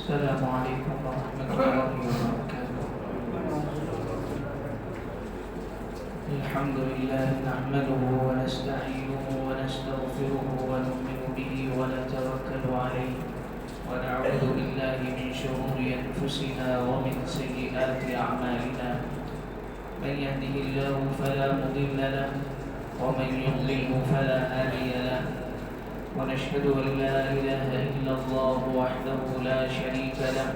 السلام عليكم ورحمة الله وبركاته. الحمد لله نحمده ونستعينه ونستغفره ونؤمن به ونتوكل عليه ونعوذ بالله من شرور أنفسنا ومن سيئات أعمالنا. من يهده الله فلا مضل له ومن يضلل فلا هادي له. ونشهد أن لا إله إلا الله وحده لا شريك له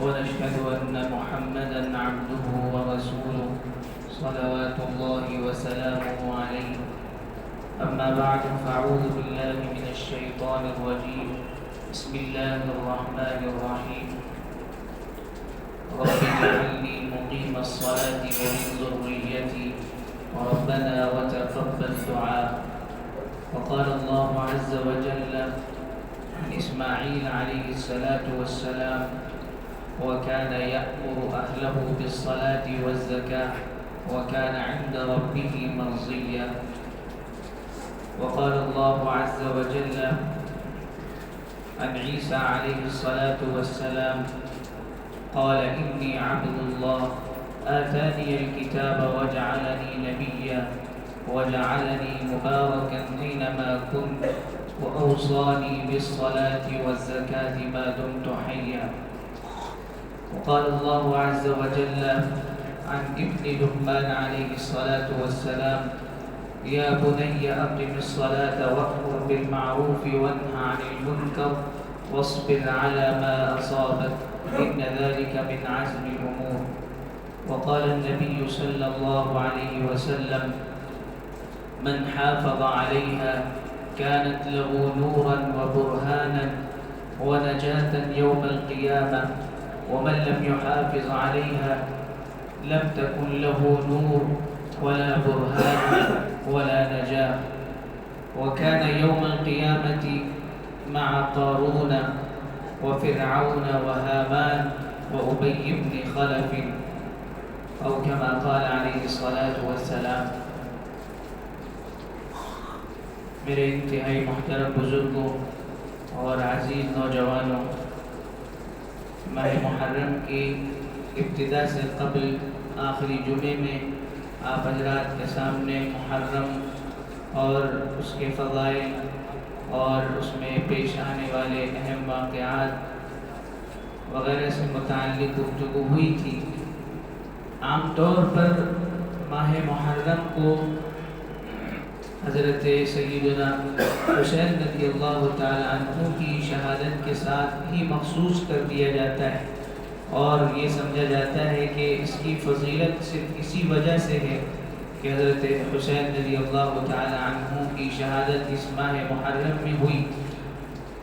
ونشهد أن محمدا عبده ورسوله صلوات الله وسلامه عليه. أما بعد فأعوذ بالله من الشيطان الرجيم. بسم الله الرحمن الرحيم. رب اجعلني مقيم الصلاة ومن ذريتي ربنا وتقبل دعاء. وقال الله عز وجل عن إسماعيل عليه الصلاة والسلام: وكان يأمر أهله بالصلاة والزكاة وكان عند ربه مرضيا. وقال الله عز وجل عن عيسى عليه الصلاة والسلام: قال إني عبد الله آتاني الكتاب وجعلني نبيا وجعلني مباركا أينما كنت وأوصاني بالصلاة والزكاة ما دمت حيا. وقال الله عز وجل عن ابن لقمان عليه الصلاة والسلام: يا بني أقم الصلاة وأمر بالمعروف وانه عن المنكر واصبر على ما أصابك إن ذلك من عزم الأمور. وقال النبي صلى الله عليه وسلم: من حافظ عليها كانت له نورا وبرهانا ونجاة يوم القيامة ومن لم يحافظ عليها لم تكن له نور ولا برهان ولا نجاة. وكان يوم القيامة مع قارون وفرعون وهامان وأبي بن خلف أو كما قال عليه الصلاة والسلام. میرے انتہائی محترم بزرگوں اور عزیز نوجوانوں، ماہ محرم کی ابتدا سے قبل آخری جمعے میں آپ حضرات کے سامنے محرم اور اس کے فضائل اور اس میں پیش آنے والے اہم واقعات وغیرہ سے متعلق گفتگو ہوئی تھی۔ عام طور پر ماہ محرم کو حضرت سیدنا حسین رضی اللہ تعالی عنہ کی شہادت کے ساتھ ہی مخصوص کر دیا جاتا ہے، اور یہ سمجھا جاتا ہے کہ اس کی فضیلت صرف اسی وجہ سے ہے کہ حضرت حسین رضی اللہ تعالی عنہ کی شہادت اس ماہ محرم میں ہوئی۔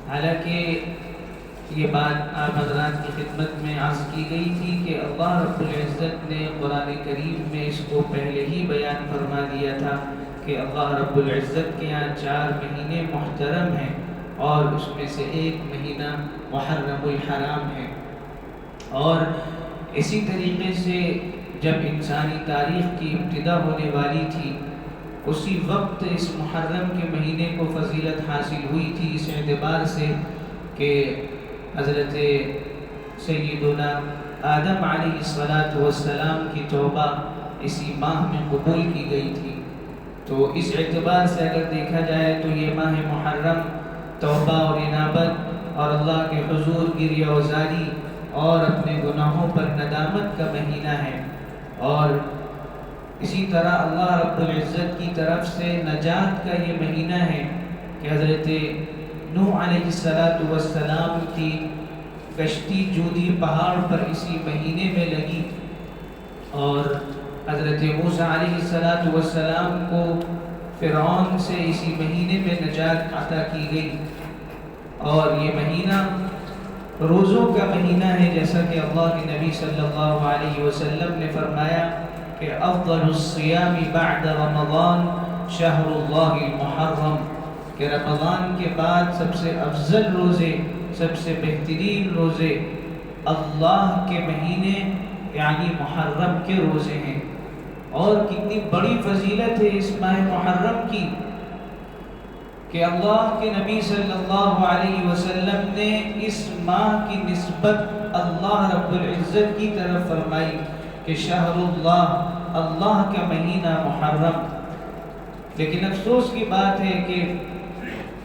حالانکہ یہ بات آپ حضرات کی خدمت میں عرض کی گئی تھی کہ اللہ رب العزت نے قرآن کریم میں اس کو پہلے ہی بیان فرما دیا تھا کہ اللہ رب العزت کے یہاں 4 مہینے محترم ہیں اور اس میں سے ایک مہینہ محرم الحرام ہے۔ اور اسی طریقے سے جب انسانی تاریخ کی ابتدا ہونے والی تھی اسی وقت اس محرم کے مہینے کو فضیلت حاصل ہوئی تھی، اس اعتبار سے کہ حضرت سیدنا آدم علیہ السلام کی توبہ اسی ماہ میں قبول کی گئی تھی۔ تو اس اعتبار سے اگر دیکھا جائے تو یہ ماہ محرم توبہ اور انابت اور اللہ کے حضور گریہ وزاری اور اپنے گناہوں پر ندامت کا مہینہ ہے، اور اسی طرح اللہ رب العزت کی طرف سے نجات کا یہ مہینہ ہے کہ حضرت نوح علیہ السلام کی کشتی جودی پہاڑ پر اسی مہینے میں لگی، اور حضرت موسیٰ علیہ السلام کو فرعون سے اسی مہینے میں نجات عطا کی گئی۔ اور یہ مہینہ روزوں کا مہینہ ہے، جیسا کہ اللہ کے نبی صلی اللہ علیہ وسلم نے فرمایا کہ افضل الصیام بعد رمضان شہر اللہ المحرم، کہ رمضان کے بعد سب سے افضل روزے، سب سے بہترین روزے اللہ کے مہینے یعنی محرم کے روزے ہیں۔ اور کتنی بڑی فضیلت ہے اس ماہ محرم کی کہ اللہ کے نبی صلی اللہ علیہ وسلم نے اس ماہ کی نسبت اللہ رب العزت کی طرف فرمائی کہ شہر اللہ، اللہ کا مہینہ محرم۔ لیکن افسوس کی بات ہے کہ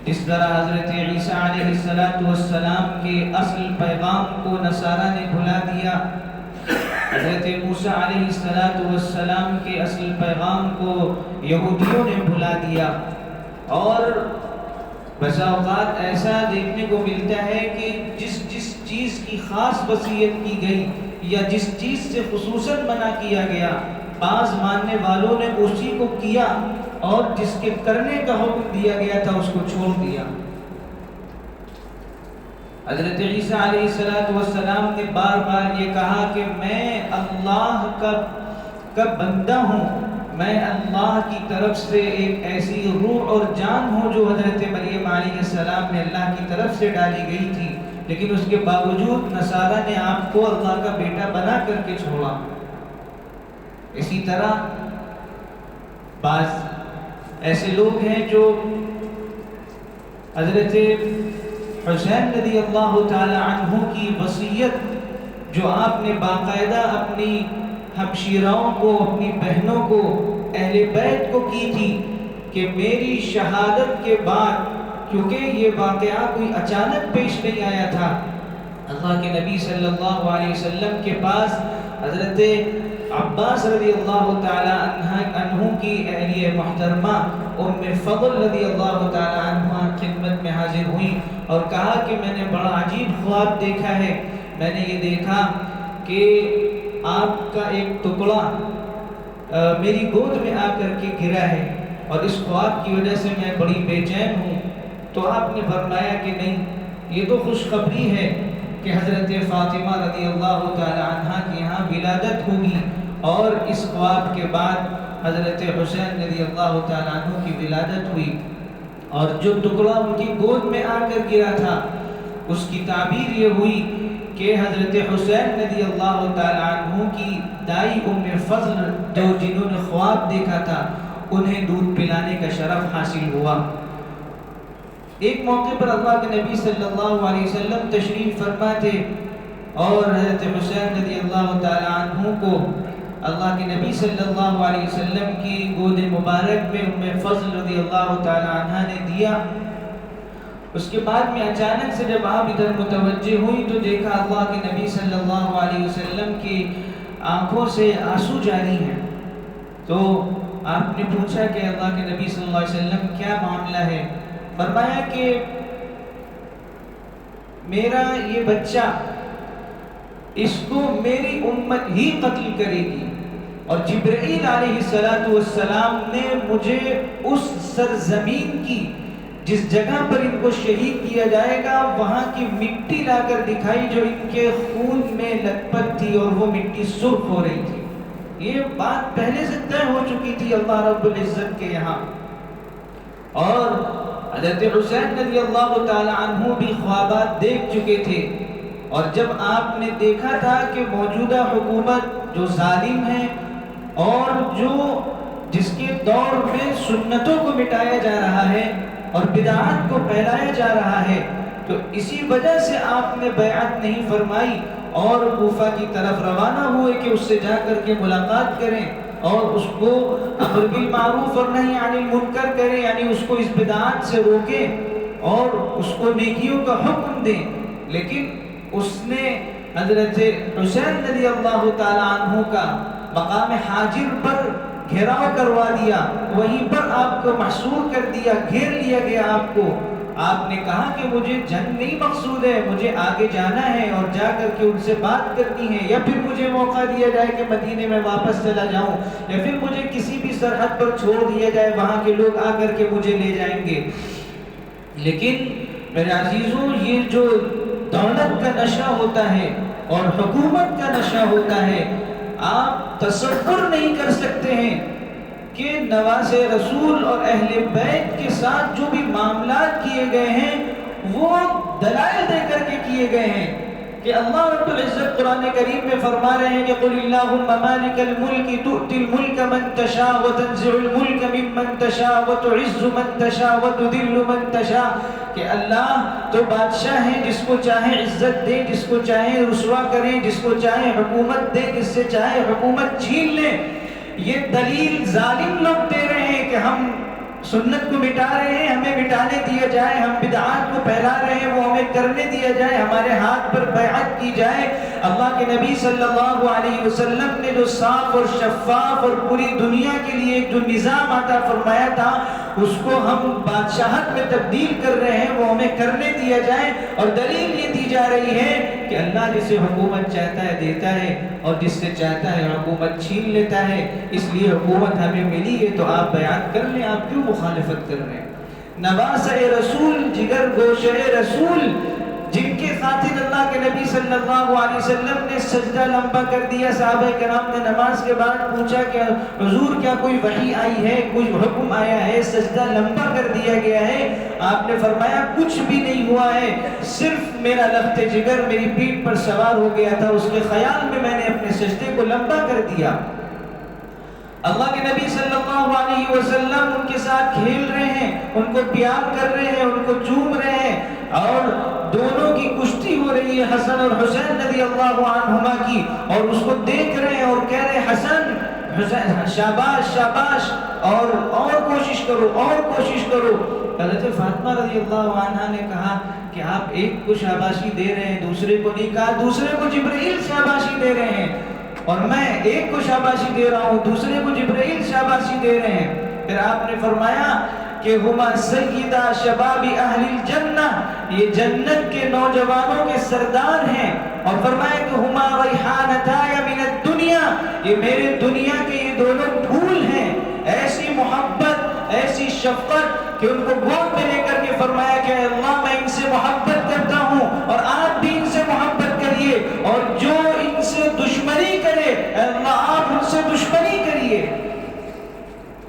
جس طرح حضرت عیسیٰ علیہ السلام کے اصل پیغام کو نصارہ نے بھلا دیا، حضرت موسیٰ علیہ السلام کے اصل پیغام کو یہودیوں نے بھلا دیا، اور بسا اوقات ایسا دیکھنے کو ملتا ہے کہ جس چیز کی خاص وصیت کی گئی یا جس چیز سے خصوصاً منع کیا گیا، بعض ماننے والوں نے اسی کو کیا اور جس کے کرنے کا حکم دیا گیا تھا اس کو چھوڑ دیا۔ حضرت عیسیٰ علیہ السلام نے بار بار یہ کہا کہ میں اللہ کا بندہ ہوں، میں اللہ کی طرف سے ایک ایسی روح اور جان ہوں جو حضرت مریم علیہ السلام نے اللہ کی طرف سے ڈالی گئی تھی، لیکن اس کے باوجود نصارہ نے آپ کو اللہ کا بیٹا بنا کر کے چھوڑا۔ اسی طرح بعض ایسے لوگ ہیں جو حضرت حسین رضی اللہ تعالی عنہ کی وصیت جو آپ نے باقاعدہ اپنی ہمشیراؤں کو، اپنی بہنوں کو، اہل بیت کو کی تھی کہ میری شہادت کے بعد، کیونکہ یہ واقعہ کوئی اچانک پیش نہیں آیا تھا، اللہ کے نبی صلی اللہ علیہ وسلم کے پاس حضرت عباس رضی اللہ تعالی عنہ کی اہلیہ محترمہ ام فضل رضی اللہ تعالی عنہ خدمت میں حاضر ہوئی اور کہا کہ میں نے بڑا عجیب خواب دیکھا ہے، میں نے یہ دیکھا کہ آپ کا ایک ٹکڑا میری گود میں آ کر کے گرا ہے اور اس خواب کی وجہ سے میں بڑی بے چین ہوں۔ تو آپ نے فرمایا کہ نہیں، یہ تو خوشخبری ہے کہ حضرت فاطمہ رضی اللہ تعالی عنہ کے یہاں ولادت ہوگی، اور اس خواب کے بعد حضرت حسین رضی اللہ تعالی عنہ کی ولادت ہوئی، اور جو ٹکڑا ان کی گود میں آ کر گرا تھا اس کی تعبیر یہ ہوئی کہ حضرت حسین رضی اللہ تعالی عنہ کی دائی ام فضل جو جنہوں نے خواب دیکھا تھا انہیں دودھ پلانے کا شرف حاصل ہوا۔ ایک موقع پر اللہ کے نبی صلی اللہ علیہ وسلم تشریف فرما تھے اور حضرت حسین رضی اللہ تعالی عنہ کو اللہ کے نبی صلی اللہ علیہ وسلم کی گود مبارک میں ام فضل رضی اللہ تعالی عنہ نے دیا۔ اس کے بعد میں اچانک سے جب آپ ادھر متوجہ ہوئی تو دیکھا اللہ کے نبی صلی اللہ علیہ وسلم کی آنکھوں سے آنسو جاری ہیں۔ تو آپ نے پوچھا کہ اللہ کے نبی صلی اللہ علیہ وسلم کیا معاملہ ہے؟ فرمایا کہ میرا یہ بچہ، اس کو میری امت ہی قتل کرے گی، اور جبرائیل علیہ السلام نے مجھے اس سرزمین کی جس جگہ پر ان کو شہید کیا جائے گا وہاں کی مٹی لا کر دکھائی جو ان کے خون میں لت پت تھی اور وہ مٹی سرخ ہو رہی تھی۔ یہ بات پہلے سے طے ہو چکی تھی اللہ رب العزت کے یہاں، اور حضرت حسین رضی اللہ تعالی عنہ بھی خوابات دیکھ چکے تھے، اور جب آپ نے دیکھا تھا کہ موجودہ حکومت جو ظالم ہے اور جس کے دور میں سنتوں کو مٹایا جا رہا ہے اور بدعات کو پھیلایا جا رہا ہے، تو اسی وجہ سے آپ نے بیعت نہیں فرمائی اور کوفہ کی طرف روانہ ہوئے کہ اس سے جا کر کے ملاقات کریں اور اس کو امر بالمعروف اور نہی عن المنکر کریں، یعنی اس کو اس بدعات سے روکیں اور اس کو نیکیوں کا حکم دیں۔ لیکن اس نے حضرت حسین رضی اللہ تعالی عنہ کا مقام حاجر پر گھیراؤ کروا دیا، وہیں پر آپ کو محصور کر دیا، گھیر لیا گیا آپ کو۔ آپ نے کہا کہ مجھے جنگ نہیں مقصود ہے، مجھے آگے جانا ہے اور جا کر کے ان سے بات کرنی ہے، یا پھر مجھے موقع دیا جائے کہ مدینے میں واپس چلا جاؤں، یا پھر مجھے کسی بھی سرحد پر چھوڑ دیا جائے، وہاں کے لوگ آ کر کے مجھے لے جائیں گے۔ لیکن میرے عزیزوں، یہ جو دولت کا نشہ ہوتا ہے اور حکومت کا نشہ ہوتا ہے، آپ تصور نہیں کر سکتے ہیں کہ نواز رسول اور اہل بیت کے ساتھ جو بھی معاملات کیے گئے ہیں وہ دلائل دے کر کے کیے گئے ہیں کہ اللہ رب العزت قرآن کریم میں فرما رہے ہیں کہ قل اللہم مالک الملک تؤتی الملک من تشاء وتنزع الملک ممن تشاء وتعز من تشاء وتذل من تشاء، کہ اللہ تو بادشاہ ہے، جس کو چاہے عزت دے، جس کو چاہے رسوا کرے، جس کو چاہے حکومت دے، جس سے چاہے حکومت چھین لے۔ یہ دلیل ظالم لوگ دے رہے ہیں کہ ہم سنت کو مٹا رہے ہیں، ہمیں مٹانے دیا جائے، ہم بدعات کو پھیلا رہے ہیں، وہ ہمیں کرنے دیا جائے، ہمارے ہاتھ پر بیعت کی جائے۔ اللہ کے نبی صلی اللہ علیہ وسلم نے جو صاف اور شفاف اور پوری دنیا کے لیے ایک جو نظام عطا فرمایا تھا، اس کو ہم بادشاہت میں تبدیل کر رہے ہیں، وہ ہمیں کرنے دیا جائے۔ اور دلیل یہ دی جا رہی ہے کہ اللہ جسے حکومت چاہتا ہے دیتا ہے، اور جس سے چاہتا ہے حکومت چھین لیتا ہے۔ اس لیے حکومت ہمیں ملی ہے تو آپ بیعت کر لیں، آپ کیوں مخالفت کر رہے ہیں؟ نواسۂ رسول، جگر گوشہ رسول، جن کے خاطر اللہ کے نبی صلی اللہ علیہ وسلم نے سجدہ لمبا کر دیا۔ صحابہ کرام نے نماز کے بعد پوچھا کہ حضور کیا کوئی وحی آئی ہے، کوئی حکم آیا ہے، سجدہ لمبا کر دیا گیا ہے؟ آپ نے فرمایا کچھ بھی نہیں ہوا ہے، صرف میرا لخت جگر میری پیٹھ پر سوار ہو گیا تھا، اس کے خیال میں میں نے اپنے سجدے کو لمبا کر دیا۔ اللہ کے نبی صلی اللہ علیہ وسلم ان کے ساتھ کھیل رہے ہیں، ان کو پیار کر رہے ہیں، ان کو چوم رہے ہیں، اور دونوں کی کشتی ہو رہی ہے، حسن اور حسین رضی اللہ عنہما کی، اور اس کو دیکھ رہے ہیں اور کہہ رہے ہیں حسن حسین شاباش شاباش، اور کوشش کرو، اور کوشش کرو۔ حضرت فاطمہ رضی اللہ عنہا نے کہا کہ آپ ایک کو شاباشی دے رہے ہیں، دوسرے کو نہیں، کہا دوسرے کو جبرائیل شاباشی دے رہے ہیں، اور میں ایک کو شاباشی دے رہا ہوں، دوسرے کو جبرائیل شاباشی دے رہے ہیں۔ پھر آپ نے فرمایا کہ ہما سیدہ شباب اہل الجنہ، یہ جنت کے نوجوانوں کے سردار ہیں، اور فرمایا کہ ہما ریحانتایا من الدنیا، یہ میرے دنیا کے یہ دونوں پھول ہیں۔ ایسی محبت، ایسی شفقت کہ ان کو گود میں لے کر کے فرمایا کہ اللہ میں ان سے محبت کرتا ہوں، اور آپ بھی ان سے محبت کریے، اور جو ان سے دشمنی کرے اللہ آپ ان سے دشمنی کریے۔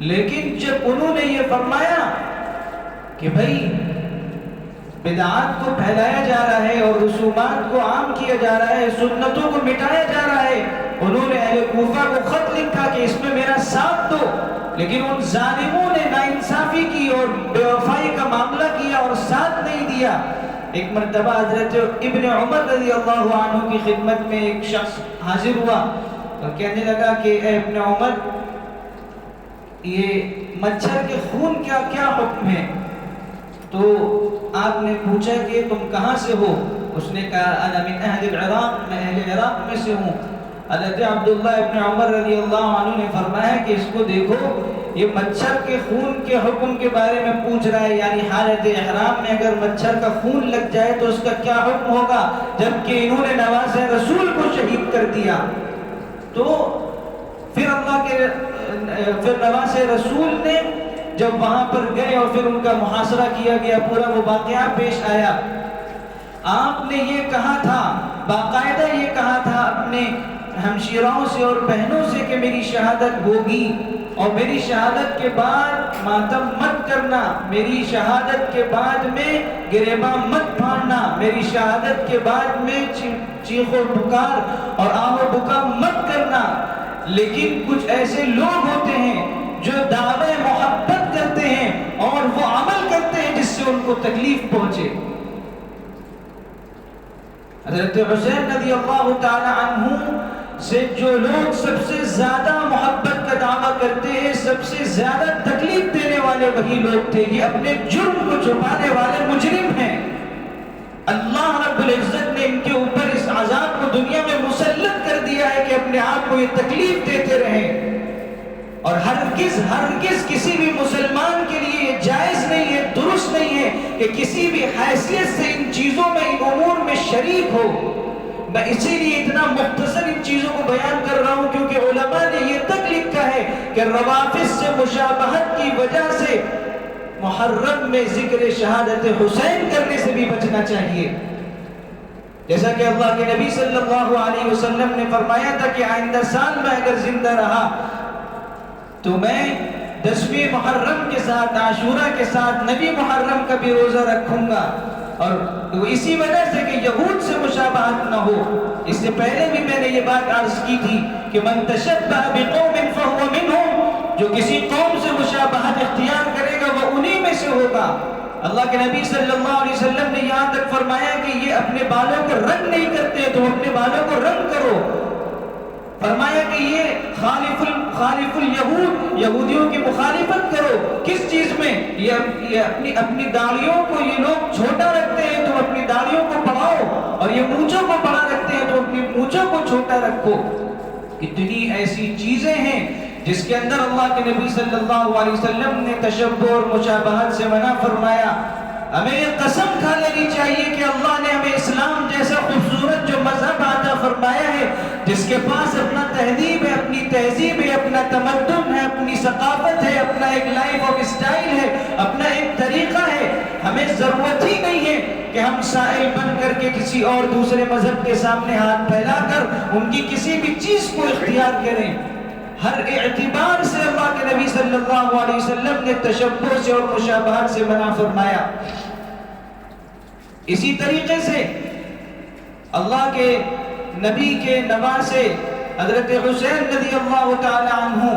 لیکن جب انہوں نے یہ فرمایا کہ بھائی بدعات کو پھیلایا جا رہا ہے اور رسومات کو عام کیا جا رہا ہے، سنتوں کو مٹایا جا رہا ہے، انہوں نے اہل کوفہ کو خط لکھا کہ اس میں میرا ساتھ دو، لیکن ان ظالموں نے ناانصافی کی اور بے وفائی کا معاملہ کیا اور ساتھ نہیں دیا۔ ایک مرتبہ حضرت ابن عمر رضی اللہ عنہ کی خدمت میں ایک شخص حاضر ہوا اور کہنے لگا کہ اے ابن عمر، یہ مچھر کے خون کا کیا حکم ہے؟ تو آپ نے پوچھا کہ تم کہاں سے ہو؟ اس نے کہا انا من اہل العراق، میں اہل عراق میں سے ہوں۔ حضرت عبداللہ ابن عمر رضی اللہ عنہ نے فرمایا کہ اس کو دیکھو، یہ مچھر کے خون کے حکم کے بارے میں پوچھ رہا ہے، یعنی حالت احرام میں اگر مچھر کا خون لگ جائے تو اس کا کیا حکم ہوگا، جبکہ انہوں نے نواز رسول کو شہید کر دیا۔ تو پھر نواز رسول نے جب وہاں پر گئے اور پھر ان کا محاصرہ کیا گیا، پورا وہ واقعہ پیش آیا، آپ نے یہ کہا تھا، باقاعدہ یہ کہا تھا اپنے ہمشیراؤں سے اور بہنوں سے کہ میری شہادت ہوگی، اور میری شہادت کے بعد ماتم مت کرنا، میری شہادت کے بعد میں گریباں مت پھاڑنا، میری شہادت کے بعد میں چیخ و پکار اور آہ و بکا مت کرنا۔ لیکن کچھ ایسے لوگ ہوتے ہیں جو دعوے محبت کرتے ہیں اور وہ عمل کرتے ہیں جس سے ان کو تکلیف پہنچے۔ حضرت حسین رضی اللہ تعالی عنہ سے جو لوگ سب سے زیادہ محبت کا دعویٰ کرتے ہیں، سب سے زیادہ تکلیف دینے والے وہی لوگ تھے، یہ اپنے جرم کو چھپانے والے مجرم ہیں۔ اللہ رب العزت نے ان کے اوپر اس عذاب کو دنیا میں مسلط کر دیا ہے کہ اپنے آپ کو یہ تکلیف دیتے رہیں، اور ہرگز کسی بھی مسلمان کے لیے یہ جائز نہیں ہے، درست نہیں ہے کہ کسی بھی حیثیت سے ان چیزوں میں، ان امور میں شریک ہو۔ میں اسی لیے اتنا مختصر ان چیزوں کو بیان کر رہا ہوں کیونکہ علماء نے یہ تک لکھا ہے کہ روافض سے مشابہت کی وجہ سے محرم میں ذکر شہادت حسین کرنے سے بھی بچنا چاہیے، جیسا کہ اللہ کے نبی صلی اللہ علیہ وسلم نے فرمایا تھا کہ آئندہ سال میں اگر زندہ رہا تو میں 10ویں محرم کے ساتھ، عاشورہ کے ساتھ نبی محرم کا بھی روزہ رکھوں گا۔ اور اسی وجہ سے کہ یہود سے مشابہت نہ ہو. اس سے پہلے بھی میں نے یہ بات عرض کی تھی کہ من تشبہ بقوم فہو منہم، جو کسی قوم سے مشابہت اختیار کرے گا وہ انہی میں سے ہوگا. اللہ کے نبی صلی اللہ علیہ وسلم نے یہاں تک فرمایا کہ یہ اپنے بالوں کو رنگ نہیں کرتے تو اپنے بالوں کو رنگ کرو. فرمایا کہ یہ خالف الیہود، یہودیوں کی مخالفت کرو. کس چیز میں؟ یہ اپنی داڑھیوں کو یہ لوگ چھوٹا رکھتے ہیں تو اپنی داڑھیوں کو بڑھاؤ، اور یہ مونچھوں کو بڑا رکھتے ہیں تو اپنی مونچھوں کو چھوٹا رکھو. کتنی ایسی چیزیں ہیں جس کے اندر اللہ کے نبی صلی اللہ علیہ وسلم نے تشبہ اور مشابہت سے منع فرمایا. ہمیں یہ قسم کھا لینی چاہیے کہ اللہ نے ہمیں اسلام جیسا خوبصورت جو مذہب عطا فرمایا ہے، جس کے پاس اپنا تہذیب ہے، اپنی تہذیب ہے، اپنا تمدن ہے، اپنی ثقافت ہے، اپنا ایک لائف آف اسٹائل ہے، اپنا ایک طریقہ ہے. ہمیں ضرورت ہی نہیں ہے کہ ہم سائل بن کر کے کسی اور دوسرے مذہب کے سامنے ہاتھ پھیلا کر ان کی کسی بھی چیز کو اختیار کریں. ہر اعتبار سے اللہ کے نبی صلی اللہ علیہ وسلم نے تشبہ سے اور مشابہت سے منع فرمایا. اسی طریقے سے اللہ کے نبی کے نواسے حضرت حسین رضی اللہ تعالی عنہ،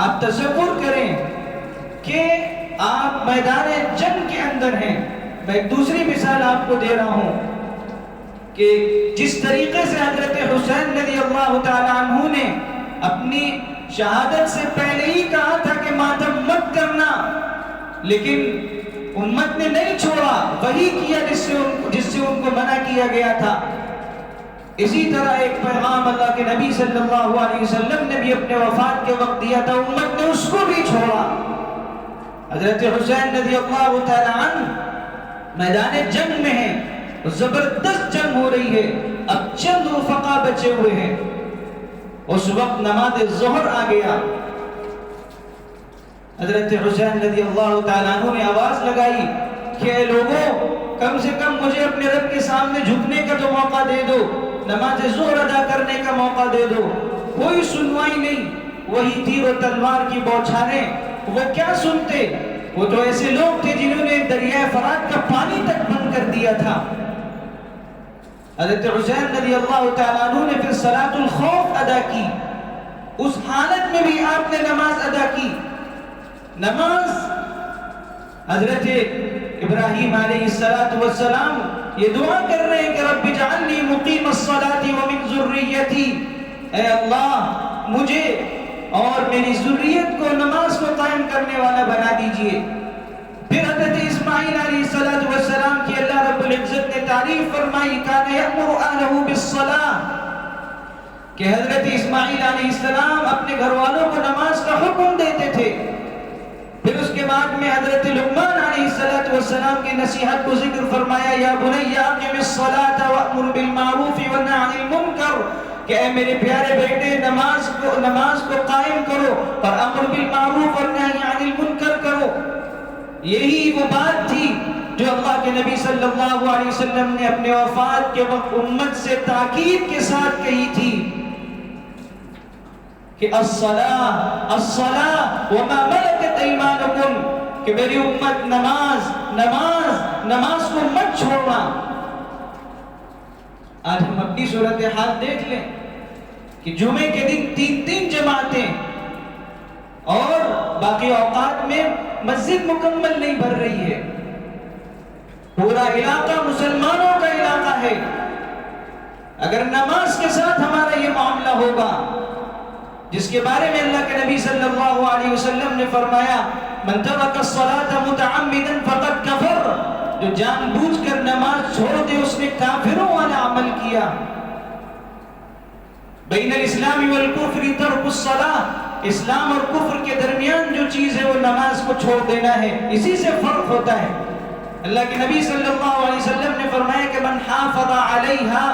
آپ تصور کریں کہ آپ میدان جنگ کے اندر ہیں. میں ایک دوسری مثال آپ کو دے رہا ہوں کہ جس طریقے سے حضرت حسین رضی اللہ تعالی عنہ نے اپنی شہادت سے پہلے ہی کہا تھا کہ ماتم مت کرنا، لیکن امت نے نہیں چھوڑا، وہی کیا جس سے ان کو منع کیا گیا تھا. اسی طرح ایک پیغام اللہ کے نبی صلی اللہ علیہ وسلم نے بھی اپنے وفات کے وقت دیا تھا، امت نے اس کو بھی چھوڑا. حضرت حسین رضی اللہ تعالی عنہ میدان جنگ میں ہیں، زبردست جنگ ہو رہی ہے، اب چند رفقا بچے ہوئے ہیں. اس وقت نماز ظہر آ گیا. حضرت حسین رضی اللہ تعالیٰ عنہ نے آواز لگائی کہ اے لوگوں، کم سے کم مجھے اپنے رب کے سامنے جھکنے کا تو موقع دے دو، نماز ظہر ادا کرنے کا موقع دے دو. کوئی سنوائی نہیں، وہی تیر و تلوار کی بوچھاریں. وہ کیا سنتے؟ وہ تو ایسے لوگ تھے جنہوں نے دریائے فرات کا پانی تک بند کر دیا تھا. حضرت حسین رضی اللہ تعالیٰ عنہ نے پھر صلاۃ الخوف ادا کی. اس حالت میں بھی آپ نے نماز ادا کی. نماز حضرت ابراہیم علیہ السلام یہ دعا کر رہے ہیں کہ رب اجعلنی مقیم الصلاۃ ومن ذریتی، اے اللہ مجھے اور میری ذریت کو نماز کو قائم کرنے والا بنا دیجئے. پھر حضرت اسماعیل علیہ السلام کی اللہ رب العزت نے تعریف فرمائی، کان یأمر اہلہ بالصلاۃ، کہ حضرت اسماعیل علیہ السلام اپنے گھر والوں کو نماز کا حکم دیتے تھے. پھر اس کے بعد میں حضرت لقمان علیہ السلام کی نصیحت کو ذکر فرمایا، یا بنی اقم الصلاۃ وامر بالمعروف وانہ عن المنکر، کہ اے میرے پیارے بیٹے نماز کو قائم کرو اور امر بالمعروف اور نہی عن المنکر کرو. یہی وہ بات تھی جو اللہ کے نبی صلی اللہ علیہ وسلم نے اپنے وفات کے وقت امت سے تاکید کے ساتھ کہی تھی کہ الصلاۃ وما ملکت ایمانکم، کہ میری امت نماز کو مت چھوڑنا. آج ہم اپنی صورتحال دیکھ لیں کہ جمعے کے دن 3 جماعتیں اور باقی اوقات میں مسجد مکمل نہیں بھر رہی ہے. پورا علاقہ مسلمانوں کا علاقہ ہے. اگر نماز کے ساتھ ہمارا یہ معاملہ ہوگا جس کے بارے میں اللہ کے نبی صلی اللہ علیہ وسلم نے فرمایا، من ترک الصلاۃ متعمدا فقد کفر، جو جان بوجھ کر نماز چھوڑ دے اس نے کافروں والا عمل کیا. بین الاسلام والکفر ترک الصلاۃ، اسلام اور کفر کے درمیان جو چیز ہے وہ نماز کو چھوڑ دینا ہے. اسی سے فرق ہوتا ہے. اللہ کے نبی صلی اللہ علیہ وسلم نے فرمایا کہ من حافظ علیہا،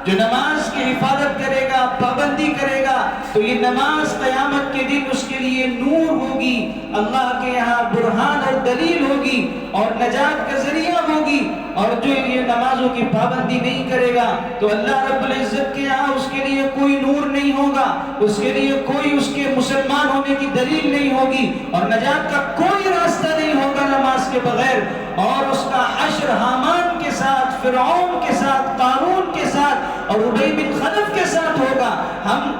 جو نماز کی حفاظت کرے گا، پابندی کرے گا، تو یہ نماز قیامت کے دن اس کے لیے نور ہوگی، اللہ کے یہاں برہان اور دلیل ہوگی اور نجات کا ذریعہ ہوگی. اور جو یہ نمازوں کی پابندی نہیں کرے گا تو اللہ رب العزت کے یہاں اس کے لیے کوئی نور نہیں ہوگا، اس کے لیے کوئی اس کے مسلمان ہونے کی دلیل نہیں ہوگی اور نجات کا کوئی راستہ نہیں ہوگا نماز کے بغیر. اور اس کا حشر حامان کے کے ساتھ، فرعون کے ساتھ، قارون کے ساتھ اور ابی بن خلف کے ساتھ ہوگا۔ ہم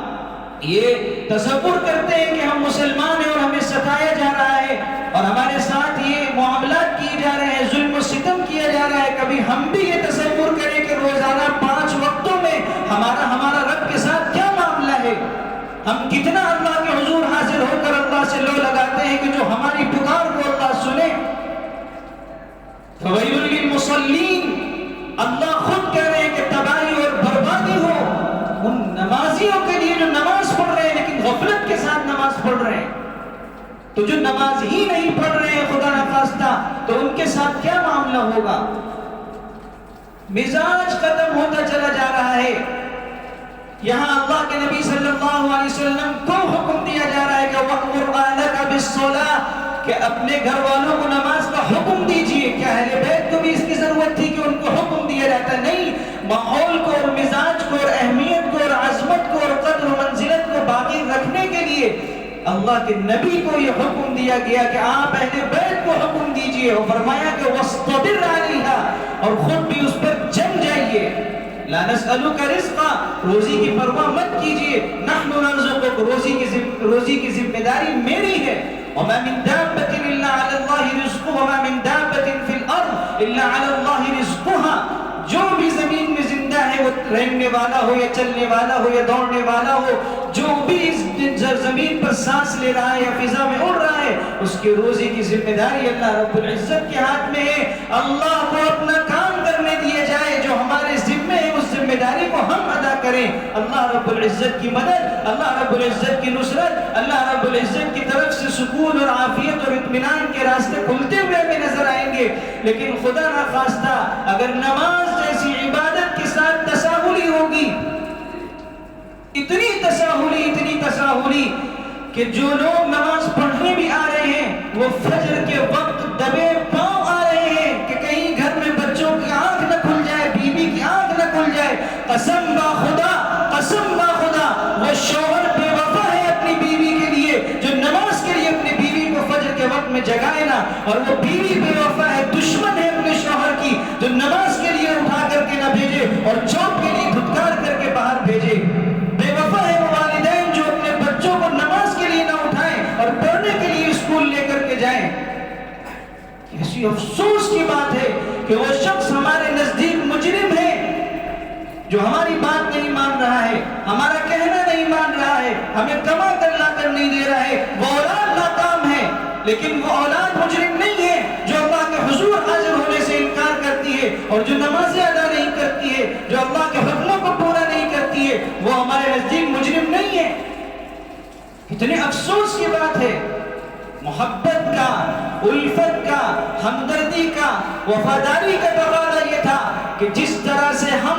یہ تصور کرتے ہیں کہ ہم مسلمان ہیں اور ہمیں ستایا جا رہا ہے اور ہمارے ساتھ یہ معاملات کیے جا رہے ہیں، ظلم و ستم کیا جا رہا ہے۔ کبھی ہم بھی یہ تصور کریں کہ روزانہ 5 وقتوں میں ہمارا رب کے ساتھ کیا معاملہ ہے؟ ہم کتنا اللہ کے حضور حاضر ہو کر اللہ سے لو لگاتے ہیں کہ جو ہماری پکار کو اللہ سنے۔ فویل للمصلین، اللہ خود کہہ رہے ہیں کہ تباہی اور بربادی ہو ان نمازیوں کے لیے جو نماز پڑھ رہے ہیں لیکن غفلت کے ساتھ نماز پڑھ رہے ہیں۔ تو جو نماز ہی نہیں پڑھ رہے ہیں خدا نخواستہ، تو ان کے ساتھ کیا معاملہ ہوگا؟ مزاج ختم ہوتا چلا جا رہا ہے۔ یہاں اللہ کے نبی صلی اللہ علیہ وسلم کو حکم دیا جا رہا ہے کہ وَأْمُرْ أَهْلَكَ بِالصَّلَاةِ، کہ اپنے گھر والوں کو نماز کا حکم دیجئے۔ کیا اہل بیت کو بھی اس کی ضرورت تھی کہ ان کو حکم دیا جاتا؟ نہیں، ماحول کو اور مزاج کو اور اہمیت کو اور عظمت کو اور قدر و منزلت کو باقی رکھنے کے لیے اللہ کے نبی کو یہ حکم دیا گیا کہ آپ اہل بیت کو حکم دیجئے، اور فرمایا کہ وَاسْتَبِرْ عَلَيْهَا، اور خود بھی اس پر جم جائیے۔ لا نسألک رزقا، روزی کی پرواہ مت کیجئے، نحن نرزقک، روزی کی ذمہ داری میری ہے۔ وما من دابة إلا على الله رزقها، وما من دابة في الأرض إلا على الله رزقها، جو بھی زمین میں زندہ ہے وہ رہنے والا ہو یا چلنے والا ہو یا دوڑنے والا ہو، جو بھی اس زمین پر سانس لے رہا ہے یا فضا میں اڑ رہا ہے، اس کی روزی کی ذمہ داری اللہ رب العزت کے ہاتھ میں ہے۔ اللہ کو اپنا کام کرنے دیا جائے، جو ہمارے ذمہ ہے اس ذمہ داری کو ہم ادا کریں۔ اللہ رب العزت کی مدد، اللہ رب العزت کی نصرت، اللہ رب العزت کی طرف سے سکون اور عافیت اور اطمینان کے راستے کھلتے ہوئے ہمیں نظر آئیں گے۔ لیکن خدا نخواستہ اگر نماز جیسی عبادت کے ساتھ تساہلی ہوگی، اتنی تساہلی کہ جو لوگ نماز پڑھنے بھی آ رہے ہیں وہ فجر کے وقت دبے پاؤں آ رہے ہیں کہ کہیں گھر میں بچوں کی آنکھ نہ کھل جائے، بیوی کی آنکھ نہ کھل جائے۔ قسم با خدا وہ شوہر بے وفا ہے اپنی بیوی کے لیے، جو نماز کے لیے اپنی بیوی کو فجر کے وقت میں جگائے نا، اور وہ بیوی بے وفا ہے، دشمن ہے اپنے شوہر کی، جو نماز کے لیے اٹھا کر کے نہ بھیجے اور چوک کے لیے دھتکار کر کے باہر بھیجے۔ بے وفا ہے وہ والدین جو اپنے بچوں کو نماز کے لیے نہ اٹھائیں اور پڑھنے کے لیے اسکول لے کر کے جائیں۔ ایسی افسوس کی بات ہے کہ وہ شخص ہمارے نزدیک مجرم ہے جو ہماری بات نہیں مان رہا ہے، ہمارا کہنا نہیں مان رہا ہے، ہمیں کما کر لا کر نہیں دے رہا ہے۔ وہ اولاد ناکام ہے، لیکن وہ اولاد مجرم نہیں ہے جو اللہ کے حضور حاضر ہونے سے انکار کرتی ہے اور جو نمازیں ادا نہیں کرتی ہے، جو اللہ کے حکموں کو پورا نہیں کرتی ہے، وہ ہمارے نزدیک مجرم نہیں ہے۔ اتنے افسوس کی بات ہے۔ محبت کا، الفت کا، ہمدردی کا، وفاداری کا تقاضا یہ تھا کہ جس طرح سے ہم